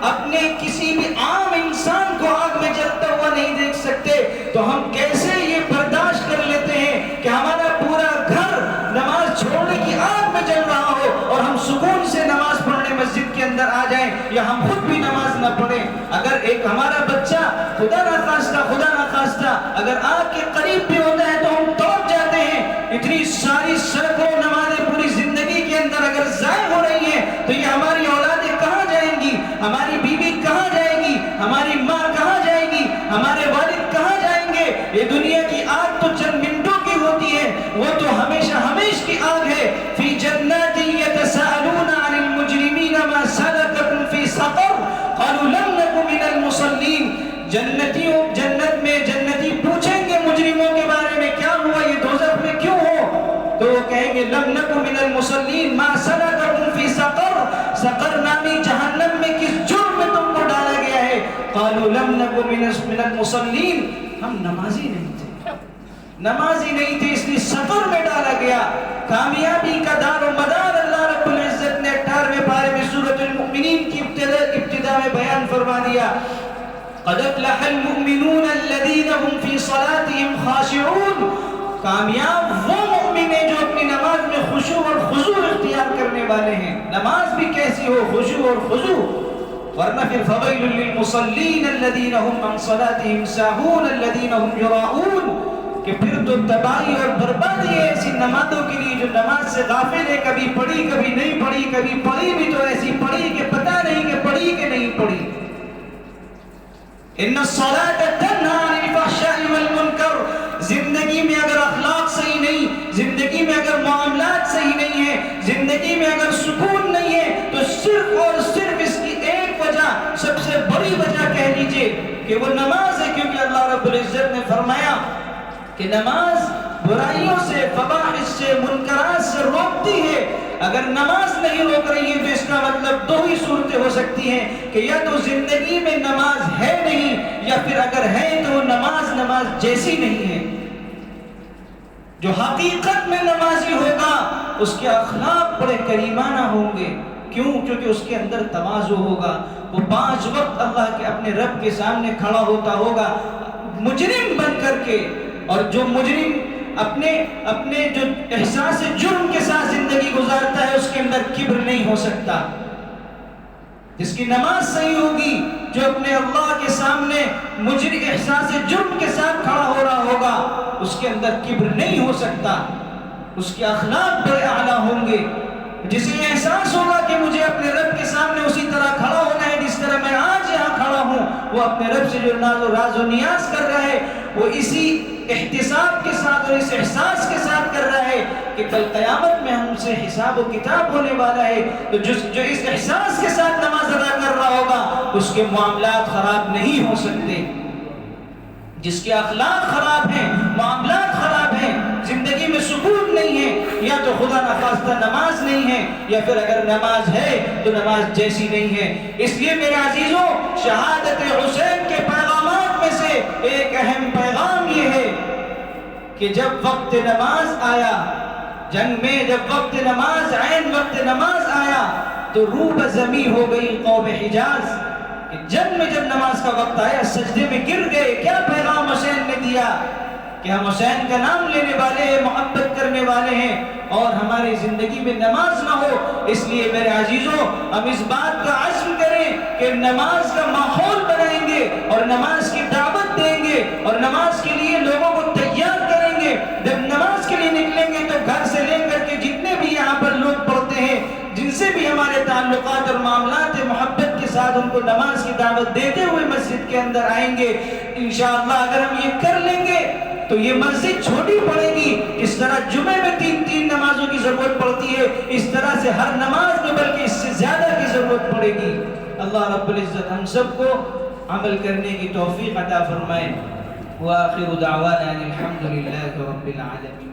اپنے کسی بھی عام انسان کو آگ میں جلتا ہوا نہیں دیکھ سکتے، تو ہم کیسے یہ برداشت کر لیتے ہیں کہ ہمارا پورا گھر نماز چھوڑنے کی آگ میں جل رہا ہو اور ہم سکون سے نماز پڑھنے مسجد کے اندر آ جائیں یا ہم خود بھی نماز نہ پڑھیں۔ اگر ایک ہمارا بچہ خدا نخواستہ اگر آگ کے قریب بھی ہوتا ہے تو ہم توڑ جاتے ہیں۔ اتنی ساری سینکڑوں نمازیں پوری زندگی کے اندر اگر ضائع ہو رہی ہیں تو یہ ہماری اولادیں کہاں جائیں گی، ہماری بیوی کہاں جائے گی، ہماری ماں کہاں جائے گی، ہمارے والد کہاں جائیں گے؟ یہ دنیا کی آگ تو چند منٹوں کی ہوتی ہے، وہ تو ہمیشہ کی آگ ہے۔ فی جنات یتساءلون عن المجرمین ما سلککم فی سقر قالوا لم نک من المصلین۔ جنت میں جنتی پوچھیں گے مجرموں کے بارے میں کیا ہوا، یہ دوزخ میں کیوں ہو؟ تو وہ کہیں گے لم نک من المصلین ما سلککم فی سقر، سقر نامی جہنم میں کس جرم میں تم کو ڈالا گیا ہے؟ قالوا لم نک من المصلین، ہم نمازی نہیں تھے، اس لیے سفر میں ڈالا گیا۔ کامیابی کا دار و مدار اللہ رب العزت نے 18ویں پارے میں سورۃ المؤمنین کی ابتدا میں بیان فرما دیا۔ قد افلح المؤمنون الذین هم فی صلاتهم خاشعون، کامیاب وہ مومن ہیں جو اپنی نماز میں خشوع اور خضوع اختیار کرنے والے ہیں۔ نماز بھی کیسی ہو، خشوع اور خضوع، ورنہ پھر فویل للمصلین الذین هم عن صلاتهم ساہون الذین هم یراؤون، کہ پھر تو تباہی اور بربادی ہے ایسی نمازوں کے لیے جو نماز سے غافل ہے، کبھی پڑھی کبھی نہیں پڑھی، کبھی پڑھی بھی تو ایسی پڑھی کہ پتہ نہیں کہ پڑھی کہ نہیں پڑھی۔ ان الصلاۃ تنہی عن الفحشاء والمنکر، زندگی میں اگر اخلاق صحیح نہیں، زندگی میں اگر معاملات صحیح نہیں ہے، زندگی میں اگر سکون نہیں ہے، تو صرف اور صرف اس کی ایک وجہ، سب سے بڑی وجہ کہہ لیجئے کہ وہ نماز ہے، کیونکہ اللہ رب العزت نے فرمایا کہ نماز برائیوں سے، فواحش سے، منکرات سے روکتی ہے۔ اگر نماز نہیں روک رہی ہے تو اس کا مطلب دو ہی صورتیں ہو سکتی ہیں کہ یا تو زندگی میں نماز ہے نہیں، یا پھر اگر ہے تو وہ نماز جیسی نہیں ہے۔ جو حقیقت میں نمازی ہوگا اس کے اخلاق بڑے کریمانہ ہوں گے، کیوں؟ کیونکہ اس کے اندر تواضع ہوگا، وہ 5 وقت اللہ کے اپنے رب کے سامنے کھڑا ہوتا ہوگا مجرم بن کر کے، اور جو مجرم اپنے جو احساس جرم کے ساتھ زندگی گزارتا ہے اس کے اندر کبر نہیں ہو سکتا۔ جس کی نماز صحیح ہوگی، جو اپنے اللہ کے سامنے مجرم احساس جرم کے ساتھ کھڑا ہو رہا ہوگا، اس کے اندر کبر نہیں ہو سکتا، اس کے اخلاق بڑے اعلیٰ ہوں گے۔ جسے احساس ہوگا کہ مجھے اپنے رب کے سامنے اسی طرح کھڑا ہونا ہے جس طرح میں آج یہاں کھڑا ہوں، وہ اپنے رب سے جو ناز و راز و نیاز کر رہا ہے وہ اسی احتساب کے ساتھ اور اس احساس کے ساتھ کر رہا ہے کہ کل قیامت میں ہم سے حساب و کتاب ہونے والا ہے۔ تو جو اس احساس کے ساتھ نماز ادا کر رہا ہوگا اس کے معاملات خراب نہیں ہو سکتے۔ جس کے اخلاق خراب ہیں، معاملات خراب ہیں، زندگی میں سکون نہیں ہے، یا تو خدا نخواستہ نماز نہیں ہے، یا پھر اگر نماز ہے تو نماز جیسی نہیں ہے۔ اس لیے میرے عزیزوں، شہادت حسین کے پیغامات میں سے ایک اہم پیغام یہ ہے کہ جب وقت نماز آیا، جنگ میں جب وقت نماز، عین وقت نماز آیا تو روح زمیں ہو گئی قوم حجاز۔ کہ جنگ میں جب نماز کا وقت آیا سجدے میں گر گئے۔ کیا پیغام حسین نے دیا کہ ہم حسین کا نام لینے والے ہیں، محبت کرنے والے ہیں، اور ہماری زندگی میں نماز نہ ہو۔ اس لیے میرے عزیزوں، ہم اس بات کا عزم کریں کہ نماز کا ماحول بنائیں گے اور نماز کی دعوت دیں گے اور نماز کے لیے لوگوں کو تیار کریں گے۔ جب نماز کے لیے نکلیں گے تو گھر سے لے کر کے جتنے بھی یہاں پر لوگ پڑھتے ہیں، جن سے بھی ہمارے تعلقات اور معاملات محبت کے ساتھ، ان کو نماز کی دعوت دیتے ہوئے مسجد کے اندر آئیں گے۔ انشاءاللہ اگر ہم یہ کر لیں گے تو یہ مسجد چھوٹی پڑے گی۔ اس طرح جمعے میں 3 نمازوں کی ضرورت پڑتی ہے، اس طرح سے ہر نماز میں بلکہ اس سے زیادہ کی ضرورت پڑے گی۔ اللہ رب العزت ہم سب کو عمل کرنے کی توفیق عطا فرمائے۔ وآخر دعوانا الحمدللہ رب العالمین۔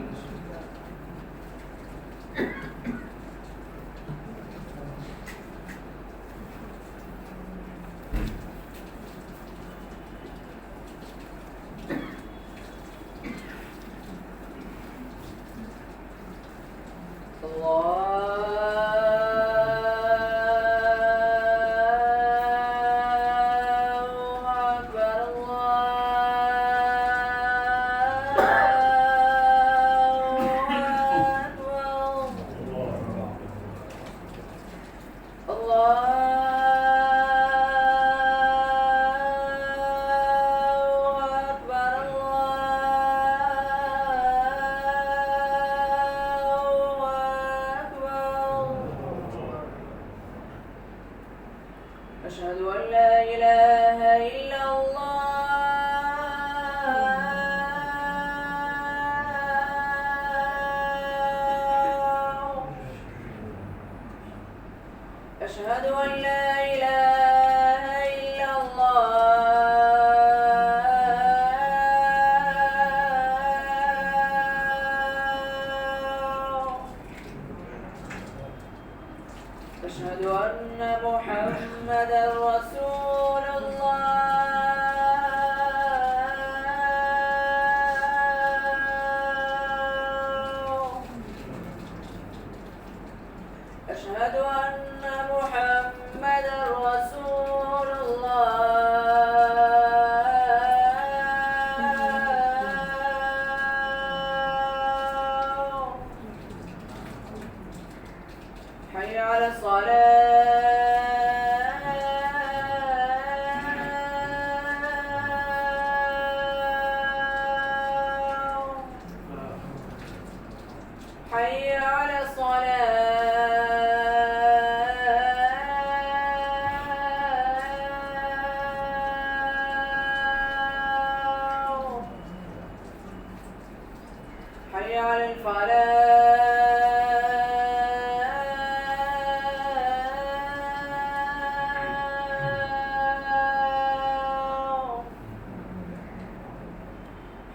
حي على الفلاح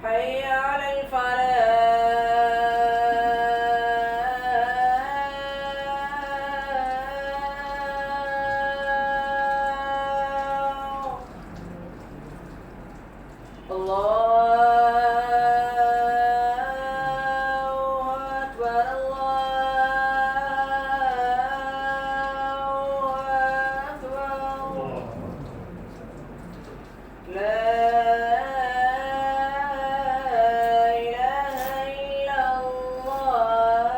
حي على الفلاح الله أكبر لا إله إلا الله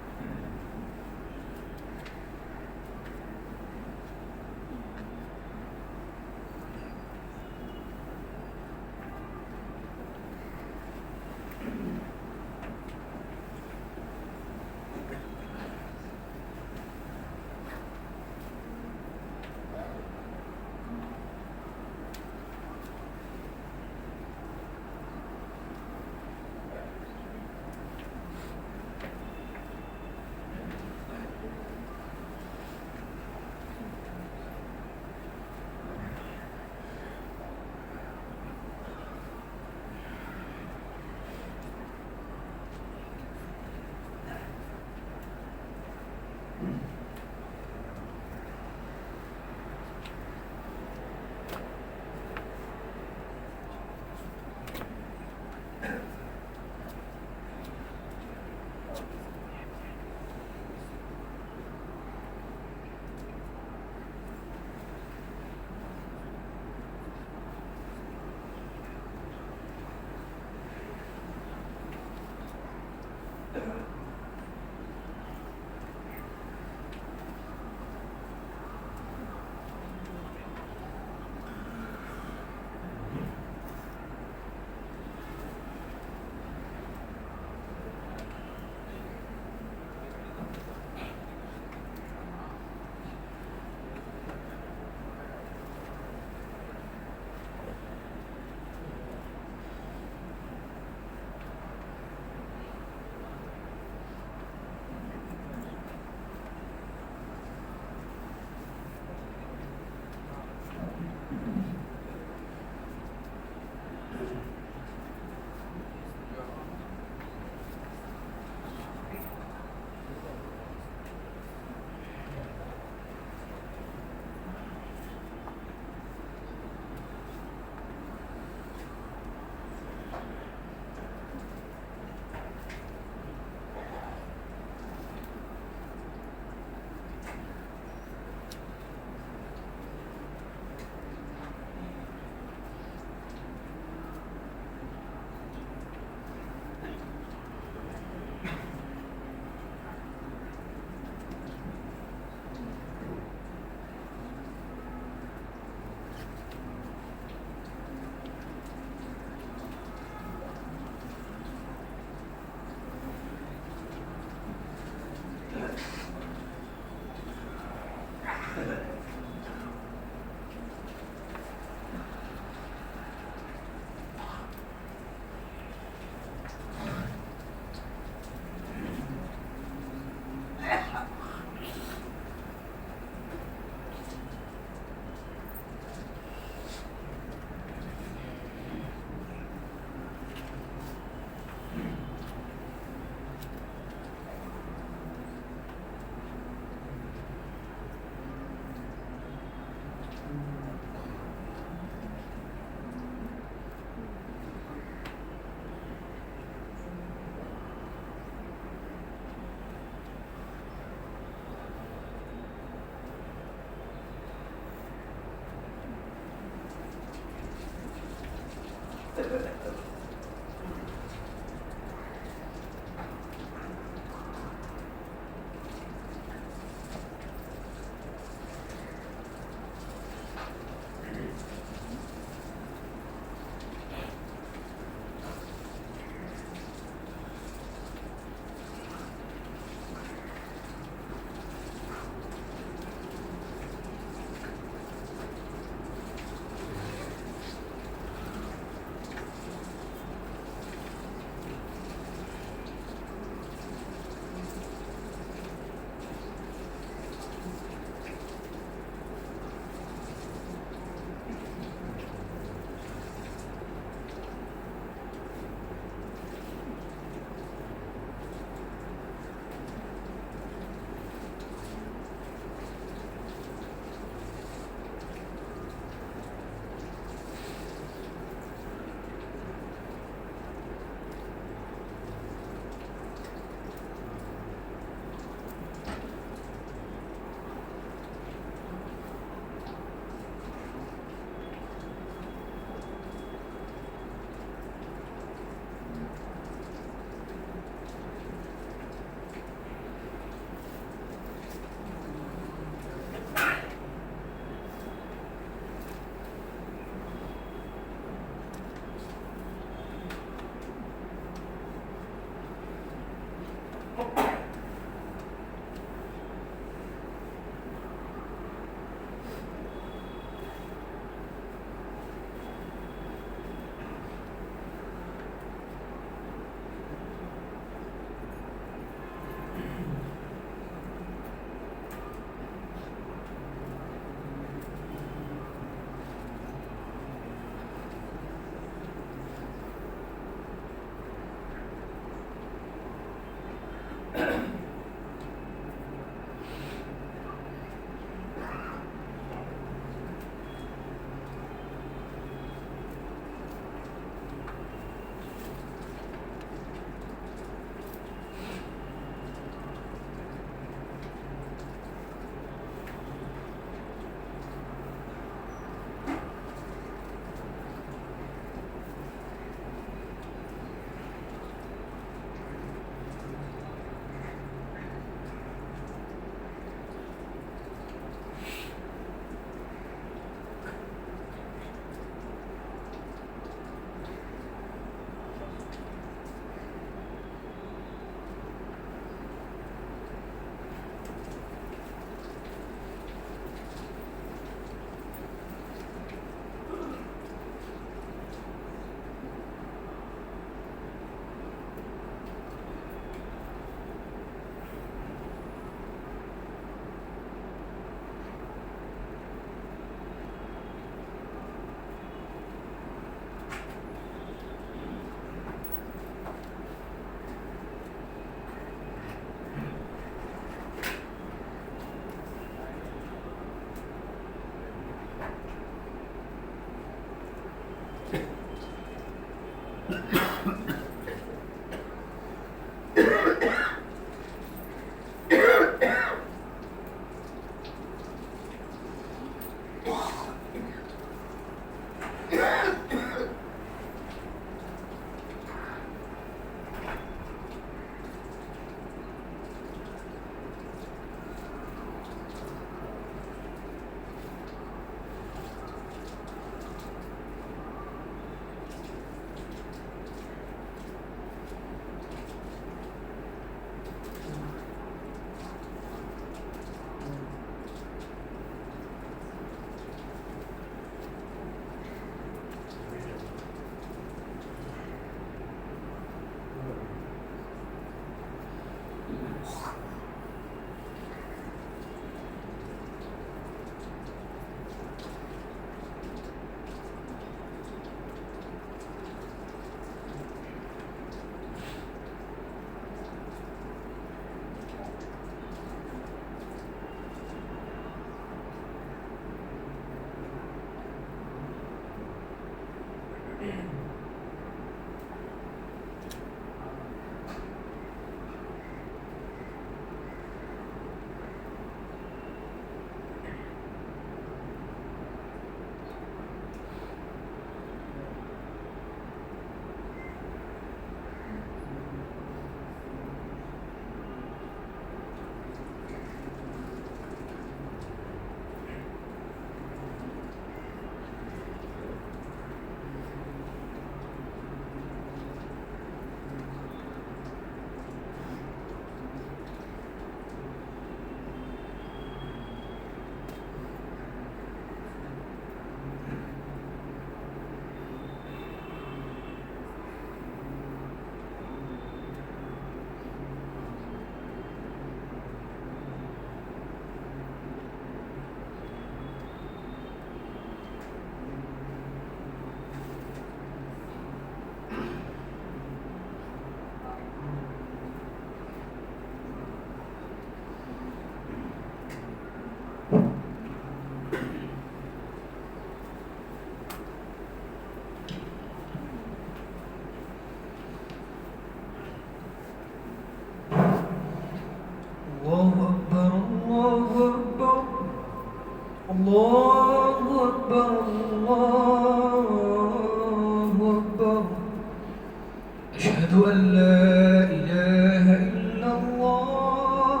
أن لا إله إلا الله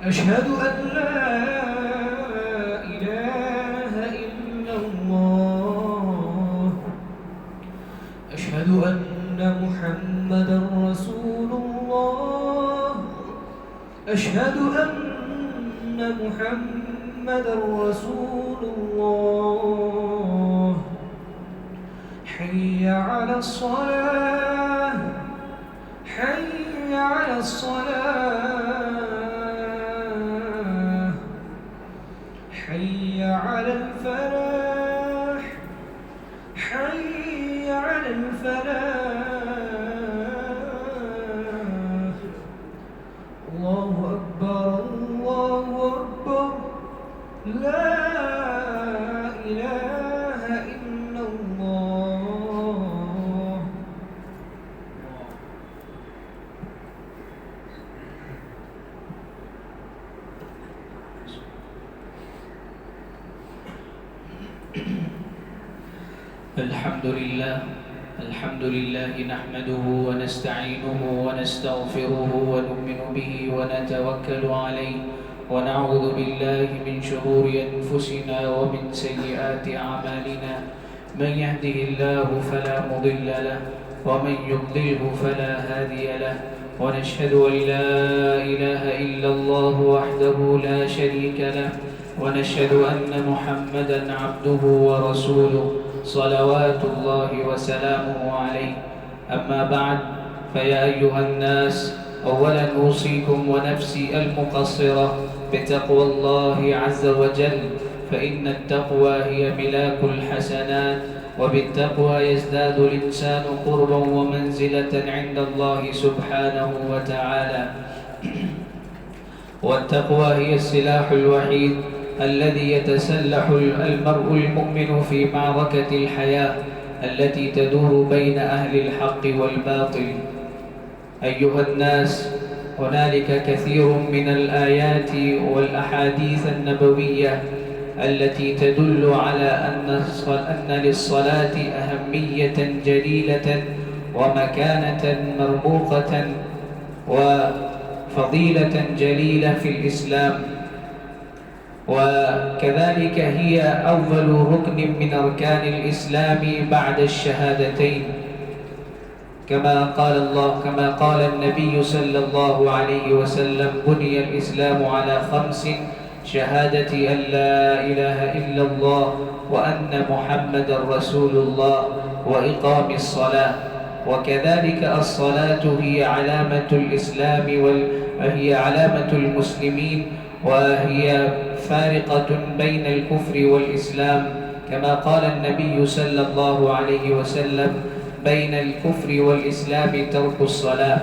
أشهد أن لا إله إلا الله أشهد أن محمدا رسول الله أشهد أن محمدا رسول الله حي على الصلاة حي على الصلاة حي على الفلاح حي على الفلاح الله أكبر الله أكبر لا إله إلا الله الحمد لله نحمده ونستعينه ونستغفره ونؤمن به ونتوكل عليه ونعوذ بالله من شرور أنفسنا ومن سيئات أعمالنا من يهده الله فلا مضل له ومن يضلله فلا هادي له ونشهد أن لا إله إلا الله وحده لا شريك له ونشهد أن محمدا عبده ورسوله صلوات الله وسلامه عليه أما بعد فيا أيها الناس أولا أوصيكم ونفسي المقصرة بتقوى الله عز وجل فإن التقوى هي ملاك الحسنات وبالتقوى يزداد الإنسان قربا ومنزلة عند الله سبحانه وتعالى والتقوى هي السلاح الوحيد الذي يتسلح المرء المؤمن في معركة الحياة التي تدور بين أهل الحق والباطل أيها الناس هنالك كثير من الآيات والأحاديث النبوية التي تدل على أن للصلاة أهمية جليلة ومكانة مرموقة وفضيلة جليلة في الإسلام وكذلك هي أول ركن من أركان الإسلام بعد الشهادتين كما قال النبي صلى الله عليه وسلم بني الإسلام على 5 شهادة أن لا إله إلا الله وأن محمد رسول الله وإقام الصلاة وكذلك الصلاة هي علامة الإسلام وهي علامة المسلمين وهي فارقة بين الكفر والإسلام كما قال النبي صلى الله عليه وسلم بين الكفر والإسلام ترك الصلاة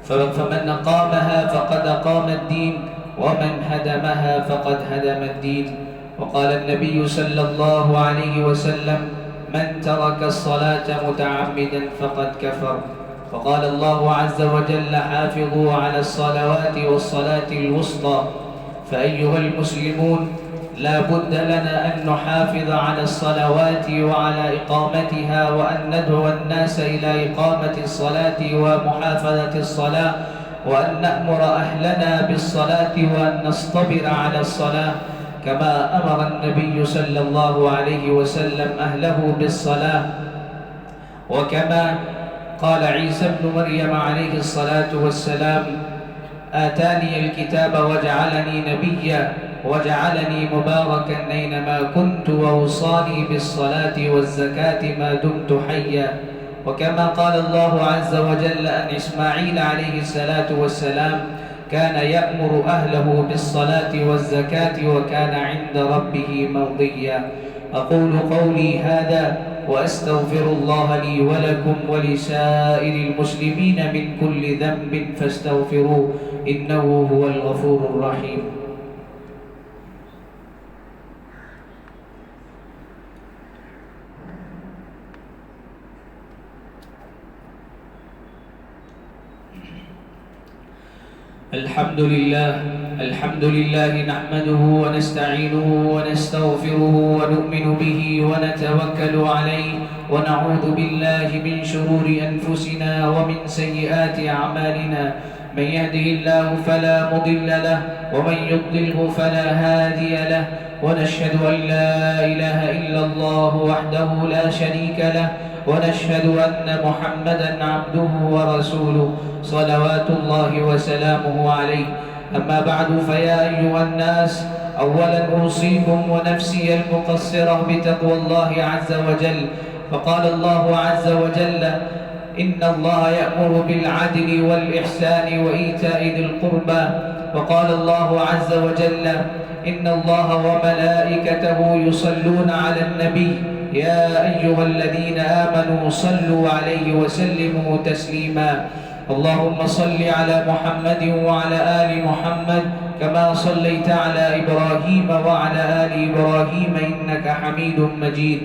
فمن أقامها فقد أقام الدين ومن هدمها فقد هدم الدين وقال النبي صلى الله عليه وسلم من ترك الصلاة متعمدا فقد كفر وقال الله عز وجل حافظوا على الصلوات والصلاة الوسطى فأيها المسلمون لا بد لنا أن نحافظ على الصلوات وعلى إقامتها وأن ندعو الناس إلى إقامة الصلاة ومحافظة الصلاة وأن نأمر أهلنا بالصلاة وأن نصطبر على الصلاة كما أمر النبي صلى الله عليه وسلم أهله بالصلاة وكما قال عيسى بن مريم عليه الصلاة والسلام آتاني الكتاب وجعلني نبيا وجعلني مباركا أينما كنت وأوصاني بالصلاة والزكاة ما دمت حيا وكما قال الله عز وجل أن إسماعيل عليه الصلاة والسلام كان يأمر أهله بالصلاة والزكاة وكان عند ربه مرضيا أقول قولي هذا وأستغفر الله لي ولكم ولسائر المسلمين من كل ذنب فاستغفروه إنه هو الغفور الرحيم الحمد الحمد لله نحمده ونستعينه ونستغفره ونؤمن به ونتوكل عليه ونعوذ بالله من شرور أنفسنا ومن سيئات أعمالنا من يهده الله فلا مضل له ومن يضلله فلا هادي له ونشهد أن لا إله إلا الله وحده لا شريك له ونشهد أن محمدا عبده ورسوله صلوات الله وسلامه عليه أما بعد فيا أيها الناس أولا أوصيكم ونفسي المقصرة بتقوى الله عز وجل فقال الله عز وجل إن الله يأمر بالعدل والإحسان وإيتاء ذي القربى وقال الله عز وجل إن الله وملائكته يصلون على النبي يا أيها الذين آمنوا صلوا عليه وسلموا تسليما اللهم صل على محمد وعلى آل محمد كما صليت على إبراهيم وعلى آل إبراهيم إنك حميد مجيد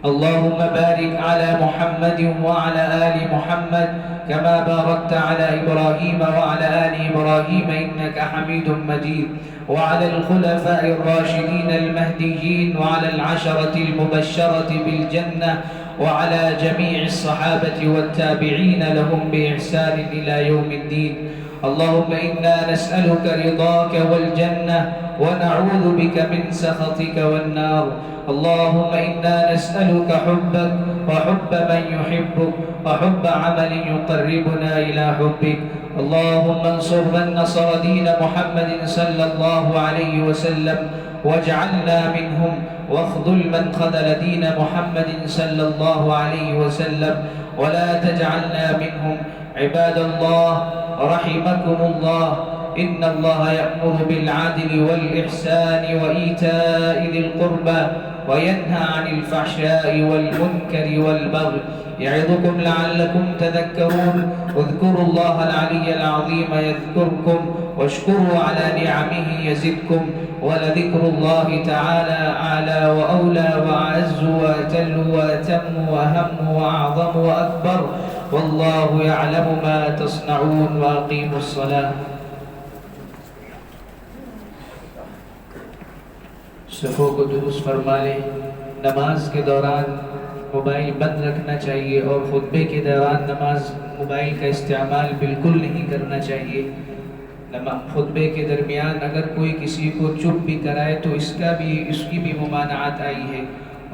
اللهم بارك على محمد وعلى آل محمد كما باركت على إبراهيم وعلى آل إبراهيم إنك حميد مجيد وعلى الخلفاء الراشدين المهديين وعلى العشرة المبشرة بالجنة وعلى جميع الصحابة والتابعين لهم بإحسان إلى يوم الدين اللهم إنا نسألك رضاك والجنة ونعوذ بك من سخطك والنار اللهم إنا نسألك حبك وحب من يحبك وحب عمل يقربنا إلى حبك اللهم انصر من نصر دين محمد صلى الله عليه وسلم واجعلنا منهم واخذل من خذل دين محمد صلى الله عليه وسلم ولا تجعلنا منهم عباد الله رحمكم الله إن الله يأمر بالعدل والإحسان وإيتاء ذي القربى وينهى عن الفحشاء والمنكر والبغي يعظكم لعلكم تذكرون اذكروا الله العلي العظيم يذكركم واشكروا على نعمه يزدكم ولذكر الله تعالى أعلى وأولى وأعز وأجل وأتم وأهم وأعظم وأكبر والله يعلم ما تصنعون وأقيموا الصلاة صفوں کو درست فرما لیں نماز کے دوران موبائل بند رکھنا چاہیے اور خطبے کے دوران موبائل کا استعمال بالکل نہیں کرنا چاہیے خطبے کے درمیان اگر کوئی کسی کو چپ بھی کرائے تو اس کی بھی ممانعت آئی ہے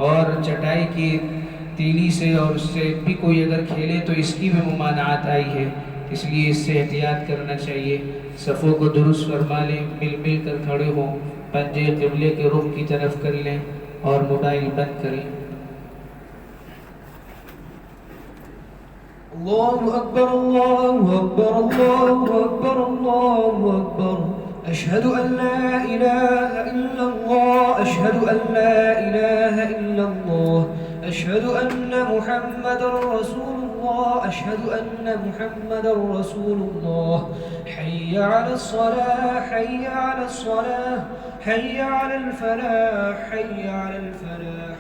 اور چٹائی کی تیلی سے اور اس سے بھی کوئی اگر کھیلے تو اس کی بھی ممانعت آئی ہے اس لیے اس سے احتیاط کرنا چاہیے صفوں کو درست فرما لیں مل کر کھڑے ہوں پنجے قبلے کے رخ کی طرف کر لیں اور موبائل بند کریں الله أكبر الله أكبر الله أكبر الله أكبر أشهد أن لا إله إلا الله أشهد أن لا إله إلا الله أشهد أن محمد رسول الله أشهد أن محمد رسول الله حي على الصلاة حي على الصلاة حي على الفلاح حي على الفلاح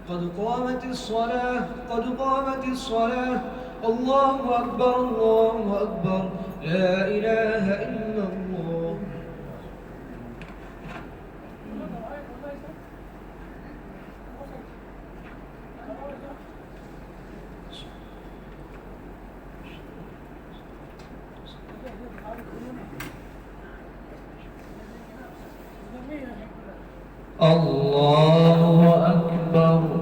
قد قامت الصلاة قد قامت الصلاة الله أكبر لا إله إلا الله الله أكبر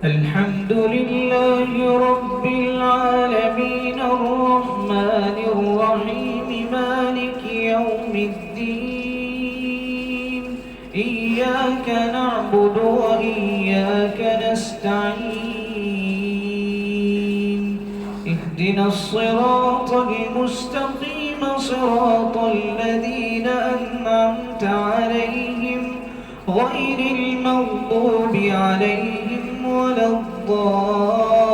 الحمد لله رب العالمين الرحمن الرحيم مالك يوم الدين إياك نعبد وإياك نستعين اهدنا الصراط المستقيم صراط الذين أنعمت عليهم غير المغضوب عليهم ولا الضالين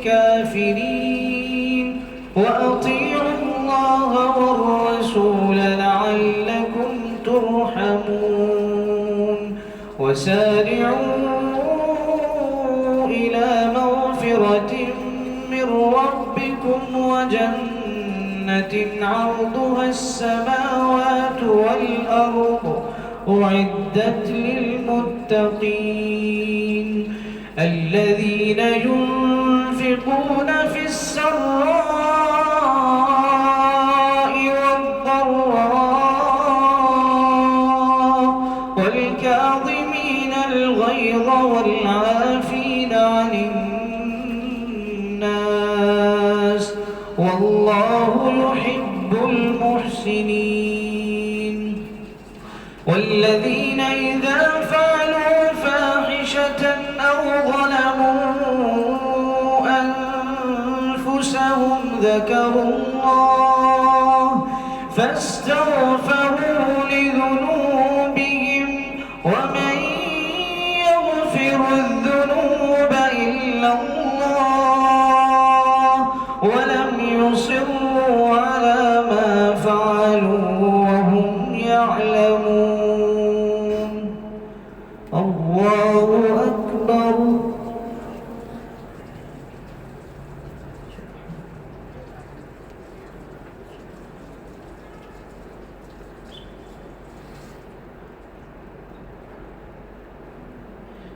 الكافرين وأطيعوا الله والرسول لعلكم ترحمون وسارعوا إلى مغفرة من ربكم وجنة عرضها السماوات والأرض أعدت للمتقين الذين ينفقون في السراء والضراء والكاظمين الغيظ والعافين عن الناس والله يحب المحسنين والذين إذا فعلوا فاحشة أو ظلموا أنفسهم ذكروا الله فاستغفروا لذنوبهم ومن يغفر الذنوب إلا الله ولم يصروا على ما فعلوا وهم يعلمون الله أكبر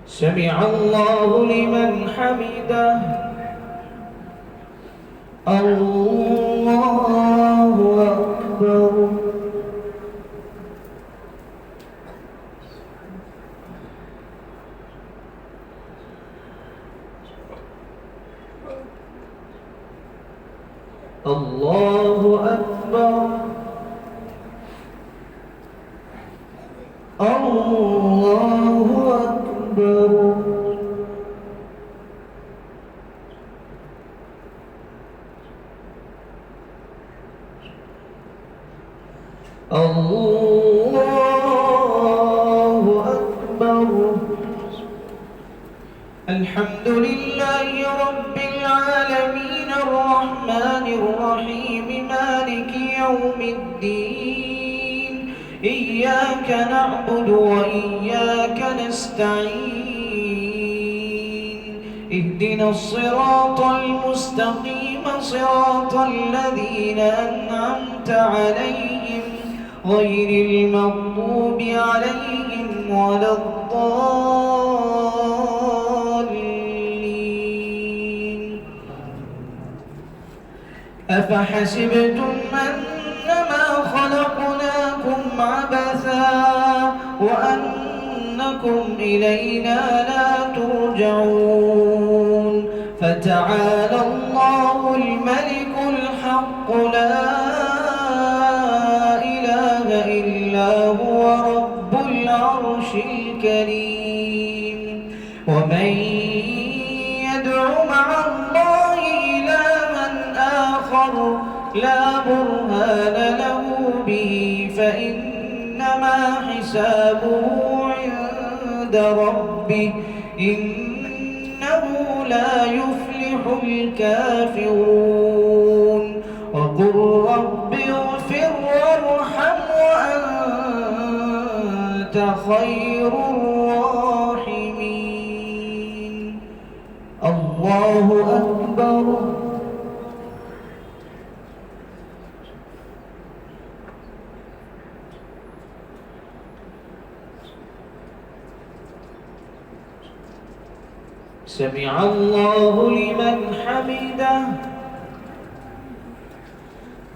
سمع الله لمن حمده الله أكبر الله أكبر الله أكبر الله أكبر الحمد لله رب العالمين الرحمن الرحيم مالك يوم الدين إياك نعبد وإياك نستعين اهدنا الصراط المستقيم صراط الذين أنعمت عليهم غير المغضوب عليهم ولا الضالين أفحسبتم أنما خلقناكم عبثا وأنكم إلينا لا ترجعون فتعالى الله الملك الحق لا إله إلا هو رب العرش الكريم ومن يدع مع الله إلها آخر لا برهان له به فإنما حسابه عند ربه إنه لا يفلح الكافرون وقل رب اغفر وارحم وأنت خير الراحمين الله أكبر سمع الله لمن حمده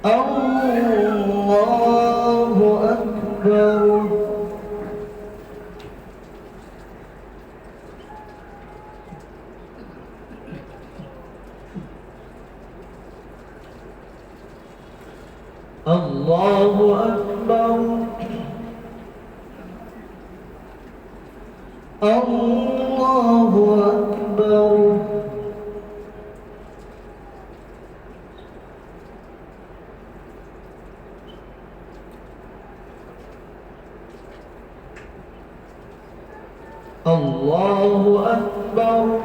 الله أكبر الله أكبر الله أكبر الله أكبر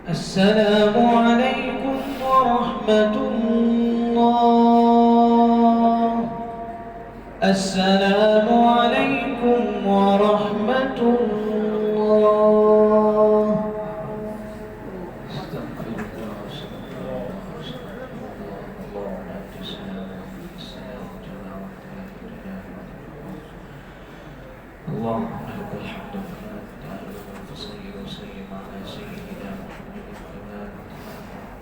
السلام عليكم ورحمة الله. السلام عليكم ورحمة الله. استغفر الله استغفر الله استغفر الله. اللهم أنت السلام ومنك السلام تبارك يا ذا الجلال والإكرام. اللهم لك الحمد كما تعالى وتصلي وسلم على سيدنا محمد كما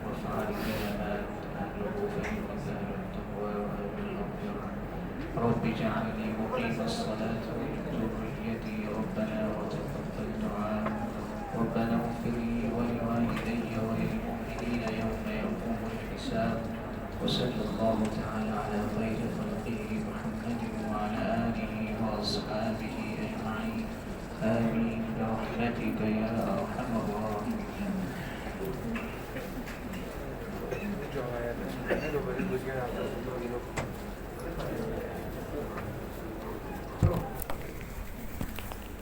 وفعل ما تأهله فإنك أهل التقوى وأهل المغفرة. رب اجعلني مقيم الصلاة ومن ذريتي ربنا وتقبل دعاء. ربنا اغفر لي ولوالدي وللمؤمنين يوم يقوم الحساب. وصلى الله تعالى على خير خلقه محمد وعلى آله وأصحابه أجمعين. آمين برحمتك يا أرحم الراحمين.